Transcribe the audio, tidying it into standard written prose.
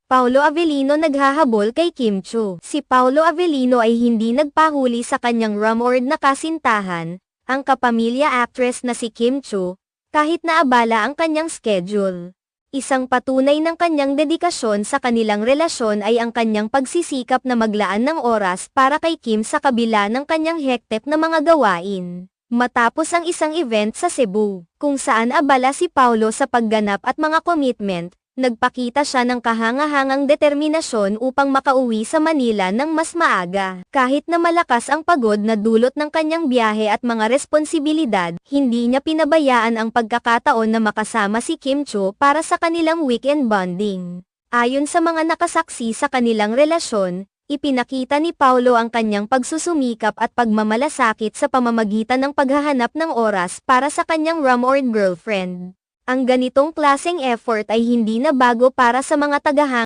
Paolo Avellino naghahabol kay Kim Chiu. Si Paolo Avellino ay hindi nagpahuli sa kanyang rumored na kasintahan, ang kapamilya actress na si Kim Chiu, kahit naabala ang kanyang schedule. Isang patunay ng kanyang dedikasyon sa kanilang relasyon ay ang kanyang pagsisikap na maglaan ng oras para kay Kim sa kabila ng kanyang hektek na mga gawain. Matapos ang isang event sa Cebu, kung saan abala si Paolo sa pagganap at mga commitment, nagpakita siya ng kahangahangang determinasyon upang makauwi sa Manila ng mas maaga. Kahit na malakas ang pagod na dulot ng kanyang biyahe at mga responsibilidad, hindi niya pinabayaan ang pagkakataon na makasama si Kim Chiu para sa kanilang weekend bonding. Ayon sa mga nakasaksi sa kanilang relasyon, ipinakita ni Paolo ang kanyang pagsusumikap at pagmamalasakit sa pamamagitan ng paghahanap ng oras para sa kanyang rumored girlfriend. Ang ganitong klaseng effort ay hindi na bago para sa mga tagahanga.